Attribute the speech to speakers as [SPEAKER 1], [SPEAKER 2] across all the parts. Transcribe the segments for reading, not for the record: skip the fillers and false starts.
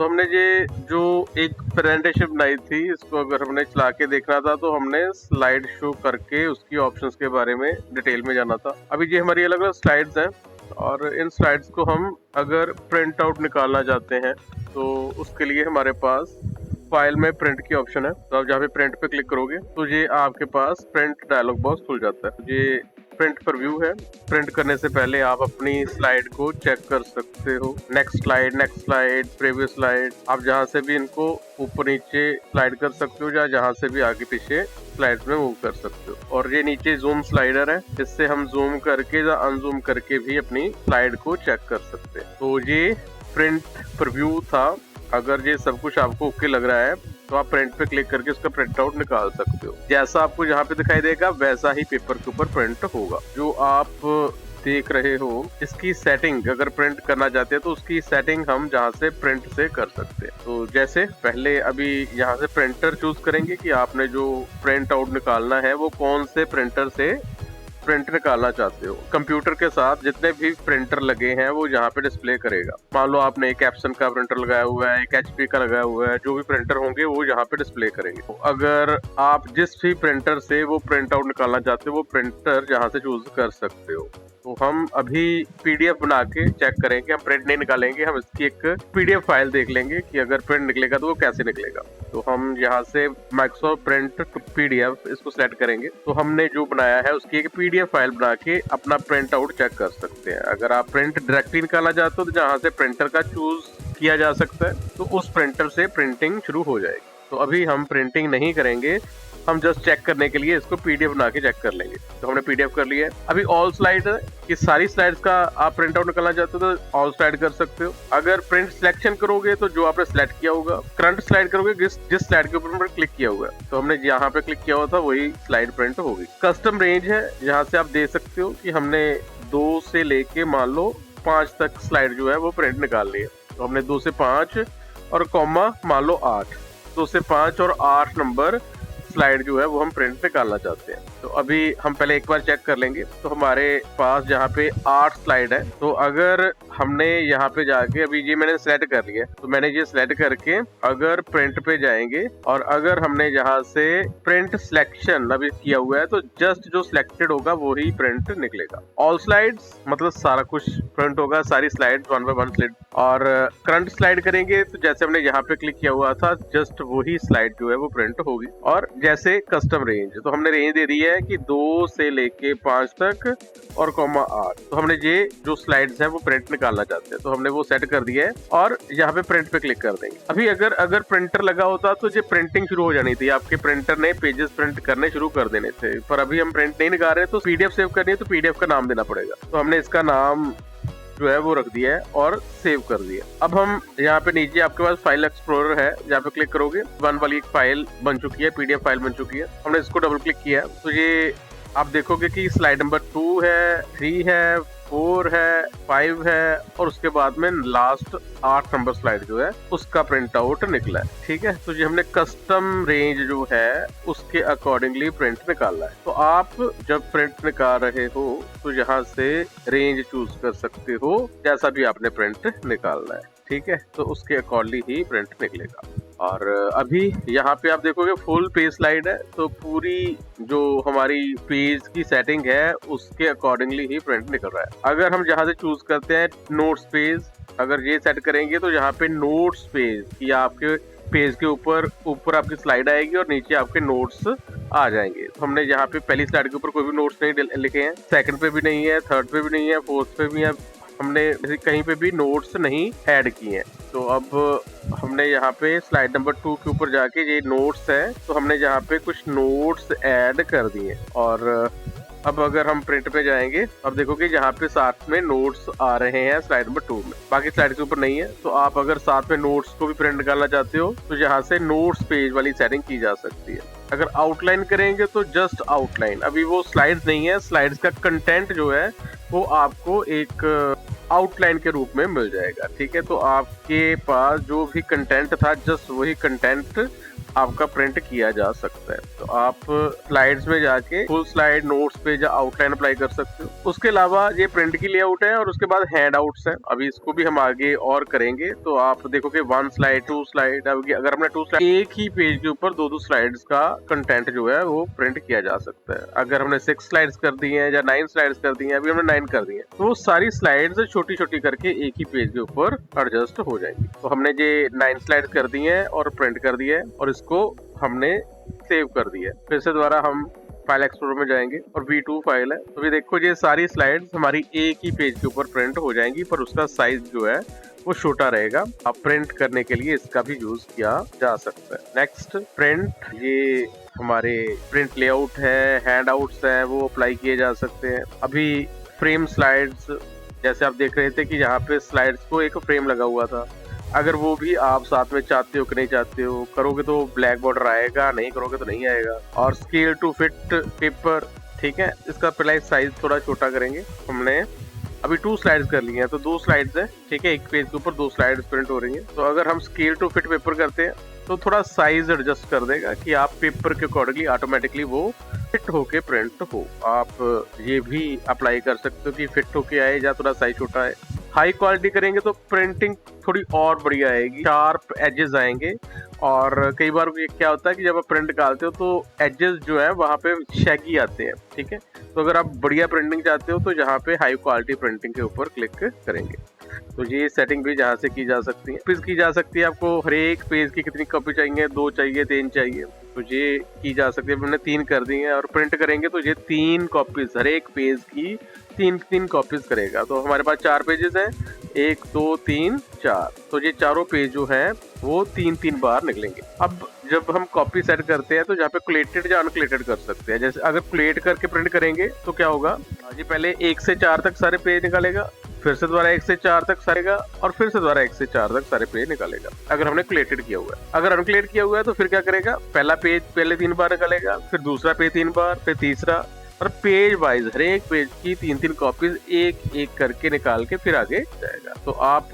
[SPEAKER 1] तो हमने ये जो एक प्रेजेंटेशन बनाई थी, इसको अगर हमने चला के देखना था तो हमने स्लाइड शो करके उसकी ऑप्शंस के बारे में डिटेल में जाना था। अभी ये हमारी अलग अलग स्लाइड्स हैं और इन स्लाइड्स को हम अगर प्रिंट आउट निकालना चाहते हैं तो उसके लिए हमारे पास फाइल में प्रिंट की ऑप्शन है। तो आप जहाँ पे प्रिंट पे क्लिक करोगे तो ये आपके पास प्रिंट डायलॉग बॉक्स खुल जाता है। ये प्रिंट पर व्यू है। प्रिंट करने से पहले आप अपनी स्लाइड को चेक कर सकते हो। नेक्स्ट स्लाइड, प्रीवियस स्लाइड, आप जहाँ से भी इनको ऊपर नीचे स्लाइड कर सकते हो या जहाँ से भी आगे पीछे स्लाइड में मूव कर सकते हो। और ये नीचे जूम स्लाइडर है, इससे हम जूम करके या अनजूम करके भी अपनी स्लाइड को चेक कर सकते हैं। तो ये प्रिंट प्रीव्यू था। अगर ये सब कुछ आपको ओके लग रहा है तो आप प्रिंट पे क्लिक करके उसका प्रिंट आउट निकाल सकते हो। जैसा आपको यहाँ पे दिखाई देगा वैसा ही पेपर के ऊपर प्रिंट होगा। जो आप देख रहे हो इसकी सेटिंग अगर प्रिंट करना चाहते हैं तो उसकी सेटिंग हम जहाँ से प्रिंट से कर सकते हैं। तो जैसे पहले अभी यहाँ से प्रिंटर चूज करेंगे कि आपने जो प्रिंट आउट निकालना है वो कौन से प्रिंटर से प्रिंट निकालना चाहते हो। कंप्यूटर के साथ जितने भी प्रिंटर लगे हैं वो यहाँ पे डिस्प्ले करेगा। मान लो आपने एक एप्सन का प्रिंटर लगाया हुआ है, एक एचपी का लगाया हुआ है, जो भी प्रिंटर होंगे वो यहाँ पे डिस्प्ले करेंगे। तो अगर आप जिस भी प्रिंटर से वो प्रिंट आउट निकालना चाहते हो वो प्रिंटर यहाँ से चूज कर सकते हो। तो हम अभी पीडीएफ बना के चेक करेंगे, हम प्रिंट नहीं निकालेंगे, हम इसकी एक पीडीएफ फाइल देख लेंगे कि अगर प्रिंट निकलेगा तो वो कैसे निकलेगा। तो हम यहाँ से माइक्रोसॉफ्ट प्रिंट पीडीएफ इसको सेलेक्ट करेंगे। तो हमने जो बनाया है उसकी एक पीडीएफ फाइल बना के अपना प्रिंट आउट चेक कर सकते हैं। अगर आप प्रिंट डायरेक्टली निकालना चाहते हो तो जहाँ से प्रिंटर का चूज किया जा सकता है तो उस प्रिंटर से प्रिंटिंग शुरू हो जाएगी। तो अभी हम प्रिंटिंग नहीं करेंगे, हम जस्ट चेक करने के लिए इसको पीडीएफ बना के चेक कर लेंगे। तो हमने पीडीएफ कर लिया है। अभी ऑल स्लाइड है कि सारी स्लाइड्स का आप प्रिंट आउट निकालना चाहते हो तो ऑल स्लाइड कर सकते हो। अगर प्रिंट सिलेक्शन करोगे तो जो आपने सिलेक्ट किया होगा, करंट स्लाइड करोगे जिस स्लाइड के ऊपर क्लिक किया हुआ है, तो हमने यहाँ पे क्लिक किया हुआ था वही स्लाइड प्रिंट होगी। कस्टम रेंज है, यहाँ से आप दे सकते हो कि हमने 2 से लेके मान लो 5 तक स्लाइड जो है वो प्रिंट निकालनी है। तो हमने 2 से 5 और कॉमा मान लो 8, 2 से 5 और 8 नंबर स्लाइड जो है वो हम प्रिंट निकालना चाहते हैं। तो अभी हम पहले एक बार चेक कर लेंगे। तो हमारे पास जहाँ पे 8 स्लाइड है, तो अगर हमने यहाँ पे जाके अभी ये मैंने सेलेक्ट कर लिया, तो मैंने ये सेलेक्ट करके अगर प्रिंट पे जाएंगे और अगर हमने यहाँ से प्रिंट सिलेक्शन अभी किया हुआ है तो जस्ट जो सिलेक्टेड होगा वो ही प्रिंट निकलेगा। ऑल स्लाइड्स मतलब सारा कुछ प्रिंट होगा, सारी स्लाइड 1 बाय 1 स्लाइड। और करंट स्लाइड करेंगे तो जैसे हमने यहाँ पे क्लिक किया हुआ था जस्ट वही स्लाइड जो है वो प्रिंट होगी। और जैसे कस्टम रेंज, तो हमने रेंज दे दी है कि 2 से लेके 5 तक और कॉमा 8। तो हमने ये जो स्लाइड्स हैं वो प्रिंट निकालना चाहते हैं, तो हमने वो सेट कर दिया है और यहाँ पे प्रिंट पे क्लिक कर देंगे। अभी अगर प्रिंटर लगा होता तो ये प्रिंटिंग शुरू हो जानी थी, आपके प्रिंटर ने पेजेस प्रिंट करने शुरू कर देने थे। पर अभी हम प्रिंट नहीं निकाल रहे तो पीडीएफ सेव करनी है तो पीडीएफ का नाम देना पड़ेगा। तो हमने इसका नाम जो है वो रख दिया है और सेव कर दिया। अब हम यहाँ पे नीचे आपके पास फाइल एक्सप्लोरर है, जहाँ पे क्लिक करोगे 1 वाली एक फाइल बन चुकी है, पीडीएफ फाइल बन चुकी है। हमने इसको डबल क्लिक किया तो ये आप देखोगे कि स्लाइड नंबर 2 है, 3 है, 4 है, 5 है और उसके बाद में लास्ट 8 नंबर स्लाइड जो है उसका प्रिंट आउट निकला है। ठीक है, तो ये हमने कस्टम रेंज जो है उसके अकॉर्डिंगली प्रिंट निकालना है। तो आप जब प्रिंट निकाल रहे हो तो यहाँ से रेंज चूज कर सकते हो जैसा भी आपने प्रिंट निकालना है। ठीक है, तो उसके अकॉर्डिंगली ही प्रिंट निकलेगा। और अभी यहाँ पे आप देखोगे फुल पेज स्लाइड है, तो पूरी जो हमारी पेज की सेटिंग है उसके अकॉर्डिंगली ही प्रिंट निकल रहा है। अगर हम जहाँ से चूज करते हैं नोट्स पेज, अगर ये सेट करेंगे तो यहाँ पे नोट्स पेज या आपके पेज के ऊपर आपकी स्लाइड आएगी और नीचे आपके नोट्स आ जाएंगे। तो हमने यहाँ पे पहली स्लाइड के ऊपर कोई भी नोट्स नहीं लिखे हैं, सेकंड पे भी नहीं है, थर्ड पे भी नहीं है, फोर्थ पे भी है, हमने कहीं पे भी नोट्स नहीं ऐड किए हैं। तो अब हमने यहाँ पे स्लाइड नंबर 2 के ऊपर जाके ये नोट्स है तो हमने यहाँ पे कुछ नोट्स ऐड कर दिए। और अब अगर हम प्रिंट पे जाएंगे अब देखोगे यहाँ पे साथ में नोट्स आ रहे हैं स्लाइड नंबर 2 में, बाकी स्लाइड के ऊपर नहीं है। तो आप अगर साथ में नोट्स को भी प्रिंट निकालना चाहते हो तो यहाँ से नोट्स पेज वाली सेटिंग की जा सकती है। अगर आउटलाइन करेंगे तो जस्ट आउटलाइन, अभी वो स्लाइड्स नहीं है, स्लाइड्स का कंटेंट जो है वो आपको एक आउटलाइन के रूप में मिल जाएगा। ठीक है, तो आपकी आपके पास जो भी कंटेंट था जस्ट वही कंटेंट आपका प्रिंट किया जा सकता है। तो आप स्लाइड्स में जाके फुल स्लाइड, नोट्स पे या आउटलाइन अप्लाई कर सकते हो। उसके अलावा ये प्रिंट की लेआउट है और उसके बाद हैंड आउट्स है। अभी इसको भी हम आगे और करेंगे तो आप देखोगे 1 स्लाइड, 2 स्लाइड। अगर हमने 2 स्लाइड, एक ही पेज के ऊपर 2-2 स्लाइड्स का कंटेंट जो है वो प्रिंट किया जा सकता है। अगर हमने 6 स्लाइड्स कर दी है या 9 स्लाइड्स कर दी है, अभी हमने 9 कर दी है, तो वो सारी स्लाइड्स छोटी छोटी करके एक ही पेज के ऊपर एडजस्ट हो जाएंगी। तो हमने ये 9 स्लाइड्स कर दी है और प्रिंट कर दिया है और इसको हमने सेव कर दिया है। फिर से दोबारा हम फाइल एक्सप्लोरर में जाएंगे और V2 फाइल है। तो ये देखो ये सारी स्लाइड्स हमारी एक ही पेज के ऊपर प्रिंट हो जाएंगी, पर उसका साइज जो है वो छोटा रहेगा। अब प्रिंट करने के लिए इसका भी यूज किया जा सकता है। नेक्स्ट प्रिंट, ये हमारे प्रिंट लेआउट है, हैंड आउट्स है, वो अप्लाई किए जा सकते हैं। अभी फ्रेम स्लाइड्स, जैसे आप देख रहे थे कि यहाँ पे स्लाइड्स को एक फ्रेम लगा हुआ था, अगर वो भी आप साथ में चाहते हो कि नहीं चाहते हो, करोगे तो ब्लैक बॉर्डर आएगा, नहीं करोगे तो नहीं आएगा। और स्केल टू फिट पेपर, ठीक है, इसका पहले साइज थोड़ा छोटा करेंगे। हमने अभी 2 स्लाइड्स कर ली हैं तो 2 स्लाइड्स है, ठीक है, एक पेज के ऊपर 2 स्लाइड्स प्रिंट हो रही हैं। तो अगर हम स्केल टू फिट पेपर करते हैं तो थोड़ा साइज एडजस्ट कर देगा कि आप पेपर के अकॉर्डिंगली ऑटोमेटिकली वो फिट होके प्रिंट हो। आप ये भी अप्लाई कर सकते हो कि फिट होके आए या थोड़ा साइज छोटा है। हाई क्वालिटी करेंगे तो प्रिंटिंग थोड़ी और बढ़िया आएगी, शार्प एजेस आएंगे। और कई बार ये क्या होता है कि जब आप प्रिंट निकालते हो तो एजेस जो है वहाँ पे शैगी आते हैं, ठीक है। तो अगर आप बढ़िया प्रिंटिंग चाहते हो तो यहाँ पे हाई क्वालिटी प्रिंटिंग के ऊपर क्लिक करेंगे। तो ये सेटिंग भी जहाँ से की जा सकती है। कॉपीज की जा सकती है, आपको हर एक पेज की कितनी कॉपी चाहिए, 2 चाहिए, 3 चाहिए, तो ये की जा सकती है। हमने 3 कर दी है और प्रिंट करेंगे तो ये 3 कॉपीज, हर एक पेज की 3 कॉपीज करेगा। तो हमारे पास 4 पेजेस हैं, 1 2 3 4, तो ये चारों पेज जो हैं वो 3-3 बार निकलेंगे। अब जब हम कॉपी सेट करते हैं तो जहाँ पे कोलेटेड या अनकोलेटेड कर सकते हैं। जैसे अगर कोलेट करके प्रिंट करेंगे तो क्या होगा, जी पहले 1 से 4 तक सारे पेज निकालेगा, फिर से दोबारा 1 से 4 तक सारेगा और फिर से दोबारा 1 से 4 तक सारे पेज निकालेगा, अगर हमने कोलेटेड किया हुआ है। अगर अनकोलेट किया हुआ है तो फिर क्या करेगा, पहला पेज पहले 3 बार निकालेगा, फिर दूसरा पेज 3 बार, फिर तीसरा, और पेज वाइज हर एक पेज की 3-3 कॉपीज एक एक करके निकाल के फिर आगे जाएगा। तो आप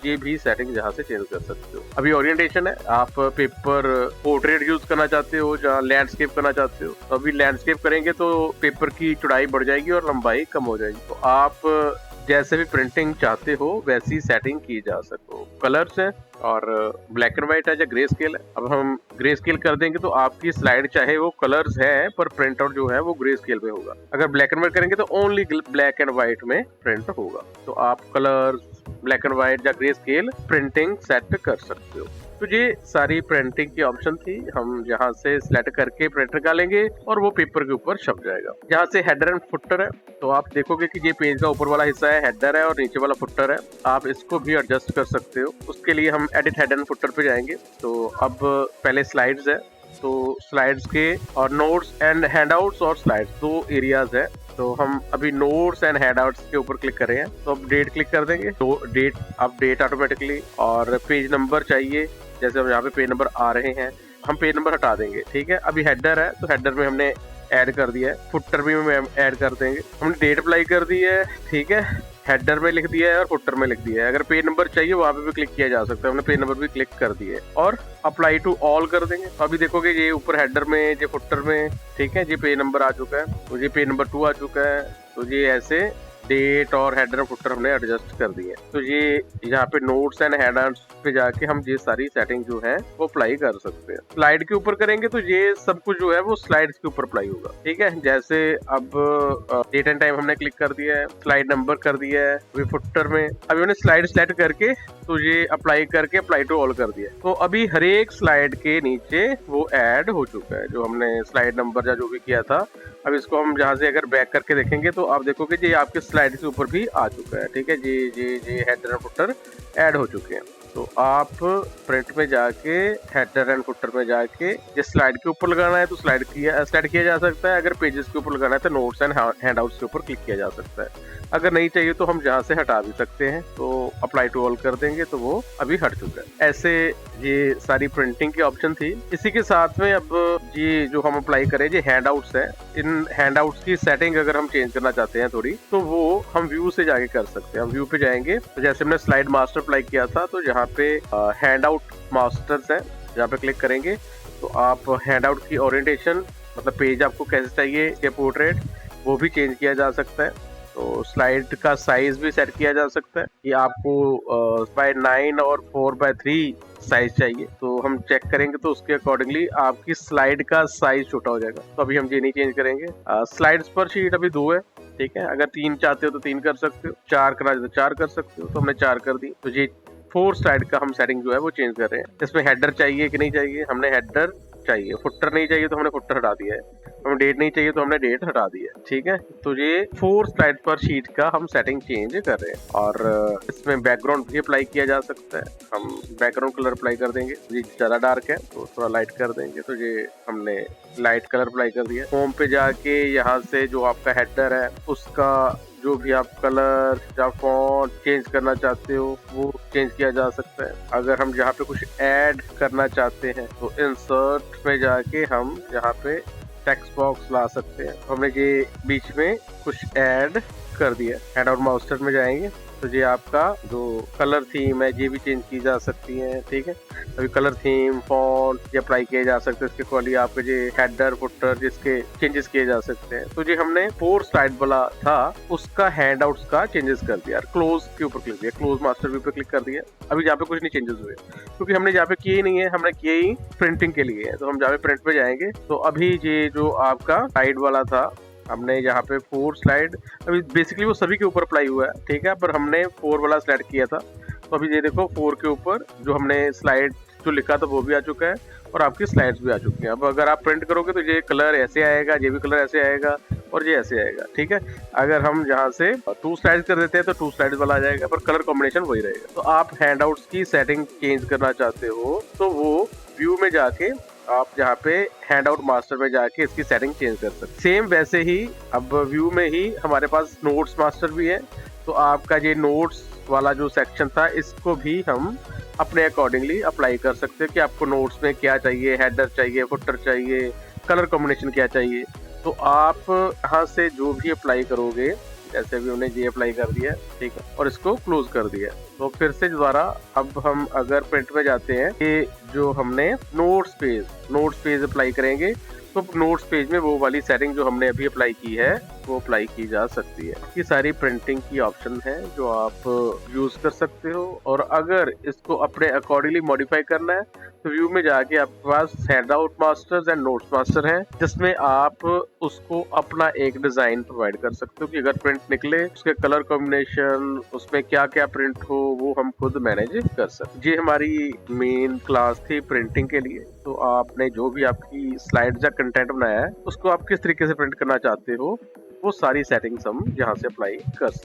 [SPEAKER 1] ये भी सेटिंग जहाँ से चेंज कर सकते हो। अभी ओरिएंटेशन है, आप पेपर पोर्ट्रेट यूज करना चाहते हो या लैंडस्केप करना चाहते हो, तो अभी लैंडस्केप करेंगे तो पेपर की चौड़ाई बढ़ जाएगी और लंबाई कम हो जाएगी। तो आप जैसे भी प्रिंटिंग चाहते हो वैसी सेटिंग की जा सको। कलर्स है और ब्लैक एंड व्हाइट है या ग्रे स्केल है। अब हम ग्रे स्केल कर देंगे तो आपकी स्लाइड चाहे वो कलर्स है पर प्रिंट आउट जो है वो ग्रे स्केल में होगा। अगर ब्लैक एंड व्हाइट करेंगे तो ओनली ब्लैक एंड व्हाइट में प्रिंट होगा। तो आप कलर्स, ब्लैक एंड व्हाइट या ग्रे स्केल प्रिंटिंग सेट कर सकते हो। तो ये सारी प्रिंटिंग की ऑप्शन थी, हम यहाँ से सिलेक्ट करके प्रिंट निकालेंगे और वो पेपर के ऊपर छप जाएगा। यहाँ से हेडर एंड फुटर है, तो आप देखोगे कि ये पेज का ऊपर वाला हिस्सा है हेडर है और नीचे वाला फुटर है। आप इसको भी एडजस्ट कर सकते हो। उसके लिए हम एडिट हेडर एंड फुटर पे जाएंगे। तो अब पहले स्लाइड्स है, तो स्लाइड्स के और नोट्स एंड हैंडआउट्स और स्लाइड्स 2 एरियाज है। तो हम अभी नोट्स एंड हैंडआउट्स के ऊपर क्लिक कर रहे हैं, तो अब डेट क्लिक कर देंगे, तो डेट अपडेट ऑटोमेटिकली। और पेज नंबर चाहिए, जैसे हम यहाँ पे पेज नंबर आ रहे हैं, हम पेज नंबर हटा देंगे, ठीक है। अभी हेडर है तो हेडर में हमने ऐड कर दिया है, फुटर भी हम ऐड कर देंगे। हमने डेट अप्लाई कर दी है, ठीक है, हेडर में लिख दिया है और फुटर में लिख दिया है। अगर पेज नंबर चाहिए वहाँ पे भी क्लिक किया जा सकता है, हमने पेज नंबर भी क्लिक कर दिए और अप्लाई टू ऑल कर देंगे। तो अभी देखोगे ये ऊपर हेडर में, ये फुटर में, ठीक है, ये पेज नंबर आ चुका है, तो ये पेज नंबर 2 आ चुका है। तो ये ऐसे डेट और हेडर फुटर हमने एडजस्ट कर दी है। तो ये यहाँ पे नोट्स एंड हेडर्स पे जाके हम ये सारी सेटिंग जो है वो अप्लाई कर सकते हैं। स्लाइड के ऊपर करेंगे तो ये सब कुछ जो है वो स्लाइड्स के ऊपर अप्लाई होगा, ठीक है। जैसे अब डेट एंड टाइम हमने क्लिक कर दिया है, स्लाइड नंबर कर दिया है, अभी फुटर में अभी हमने स्लाइड सेलेक्ट करके तो ये अप्लाई करके अप्लाई टू ऑल कर दिया। तो अभी हर एक स्लाइड के नीचे वो ऐड हो चुका है जो हमने स्लाइड नंबर या जो भी किया था। अब इसको हम जहाँ से अगर बैक करके देखेंगे तो आप देखोगे ये आपके स्लाइड के ऊपर भी आ चुका है, ठीक है। ये हेडर एंड फुटर ऐड हो चुके हैं। तो आप प्रिंट में जाके हेडर एंड फुटर में जाके जिस स्लाइड के ऊपर लगाना है तो स्लाइड किया जा सकता है। अगर पेजेस के ऊपर लगाना है तो नोट्स एंड हैंडआउट्स के ऊपर क्लिक किया जा सकता है। अगर नहीं चाहिए तो हम जहाँ से हटा भी सकते हैं, तो अप्लाई टू ऑल कर देंगे तो वो अभी हट चुका है। ऐसे ये सारी प्रिंटिंग की ऑप्शन थी। इसी के साथ में अब ये जो हम अप्लाई करें ये हैंडआउट्स है। इन हैंडआउट्स की सेटिंग अगर हम चेंज करना चाहते हैं थोड़ी, तो वो हम व्यू से जाके कर सकते हैं। हम व्यू पे जाएंगे तो जैसे हमने स्लाइड मास्टर अप्लाई किया था तो यहाँ यहाँ पे हैंड आउट मास्टर्स है, यहाँ पे क्लिक करेंगे तो आप हैंड आउट की ओरिएंटेशन मतलब पेज आपको कैसे चाहिए या पोर्ट्रेट वो भी चेंज किया जा सकता है। तो स्लाइड का साइज भी सेट किया जा सकता है कि आपको बाय 9 और 4/3 साइज चाहिए, तो हम चेक करेंगे तो उसके अकॉर्डिंगली आपकी स्लाइड का साइज छोटा हो जाएगा। तो अभी हम ये नहीं चेंज करेंगे। स्लाइड्स पर शीट अभी 2 है, ठीक है। अगर 3 चाहते हो तो 3 कर सकते हो, 4 करना चाहते हो 4 कर सकते हो, तो हमने 4 कर दी। तो ये 4 स्लाइड का हम सेटिंग जो है वो चेंज कर रहे हैं। इसमें हेडर चाहिए कि नहीं चाहिए, हमने हेडर चाहिए। फुटर नहीं चाहिए तो हमने फुटर हटा दिया है। हमें डेट नहीं चाहिए तो हमने डेट हटा दी है, ठीक है। तो ये 4 स्लाइड पर शीट का हम सेटिंग चेंज कर रहे हैं। और इसमें बैकग्राउंड भी अप्लाई किया जा सकता है। हम बैकग्राउंड कलर अप्लाई कर देंगे, ये ज्यादा डार्क है तो थोड़ा लाइट कर देंगे। तो ये हमने लाइट कलर अप्लाई कर दिया। होम पे जाके यहाँ से जो आपका हेडर है उसका जो भी आप कलर या फॉन्ट चेंज करना चाहते हो वो चेंज किया जा सकता है। अगर हम यहाँ पे कुछ ऐड करना चाहते हैं तो इंसर्ट में जाके हम यहाँ पे टेक्स्ट बॉक्स ला सकते हैं। हमने ये बीच में कुछ ऐड कर दिया। हैंड आउट मास्टर में जाएंगे तो ये आपका जो कलर थीम है ये भी चेंज की जा सकती है, ठीक है। अभी कलर थीम फॉन्ट ये अप्लाई किए जा सकते हैं। इसके क्वालिटी आपके जो हेडर फुटर जिसके चेंजेस किए जा सकते हैं। तो ये हमने 4 स्लाइड वाला था उसका हैंड आउट्स का चेंजेस कर दिया। क्लोज के ऊपर क्लिक किया, क्लोज मास्टर व्यू पे क्लिक कर दिया। अभी यहाँ पे कुछ नहीं चेंजेस हुए क्योंकि हमने यहाँ पे किए ही नहीं है, हमने किए ही प्रिंटिंग के लिए है। तो हम जहाँ पे प्रिंट पे जाएंगे तो अभी ये जो आपका साइड वाला था हमने यहाँ पे 4 स्लाइड अभी बेसिकली वो सभी के ऊपर अप्लाई हुआ है, ठीक है। पर हमने 4 वाला स्लाइड किया था तो अभी ये देखो 4 के ऊपर जो हमने स्लाइड जो लिखा था वो भी आ चुका है और आपकी स्लाइड्स भी आ चुकी हैं। अब अगर आप प्रिंट करोगे तो ये कलर ऐसे आएगा, ये भी कलर ऐसे आएगा और ये ऐसे आएगा, ठीक है। अगर हम यहाँ से 2 स्लाइड कर देते हैं तो 2 स्लाइड वाला आ जाएगा पर कलर कॉम्बिनेशन वही रहेगा। तो आप हैंडआउट्स की सेटिंग चेंज करना चाहते हो तो वो व्यू में जाके आप यहाँ पे हैंड आउट मास्टर में जाके इसकी सेटिंग चेंज कर सकते। सेम वैसे ही अब व्यू में ही हमारे पास नोट्स मास्टर भी है। तो आपका ये नोट्स वाला जो सेक्शन था इसको भी हम अपने अकॉर्डिंगली अप्लाई कर सकते हैं कि आपको नोट्स में क्या चाहिए, हेडर चाहिए, फुटर चाहिए, कलर कॉम्बिनेशन क्या चाहिए। तो आप यहाँ से जो भी अप्लाई करोगे, जैसे भी उन्हें ये अप्लाई कर दिया, ठीक है, और इसको क्लोज कर दिया। तो फिर से दोबारा अब हम अगर प्रिंट में जाते हैं कि जो हमने नोट्स पेज अप्लाई करेंगे तो नोट्स पेज में वो वाली सेटिंग जो हमने अभी अप्लाई की है वो अप्लाई की जा सकती है। ये सारी प्रिंटिंग की ऑप्शन है जो आप यूज कर सकते हो। और अगर इसको अपने अकॉर्डिंगली मॉडिफाई करना है तो व्यू में जाके आपके पास handout masters and notes master है जिसमें आप उसको अपना एक डिजाइन प्रोवाइड कर सकते हो कि अगर प्रिंट निकले उसके कलर कॉम्बिनेशन उसमें क्या क्या प्रिंट हो वो हम खुद मैनेज कर सकते। ये हमारी मेन क्लास थी प्रिंटिंग के लिए। तो आपने जो भी आपकी स्लाइड्स या कंटेंट बनाया है उसको आप किस तरीके से प्रिंट करना चाहते हो वो सारी सेटिंग्स हम यहाँ से अप्लाई कर सकते हैं।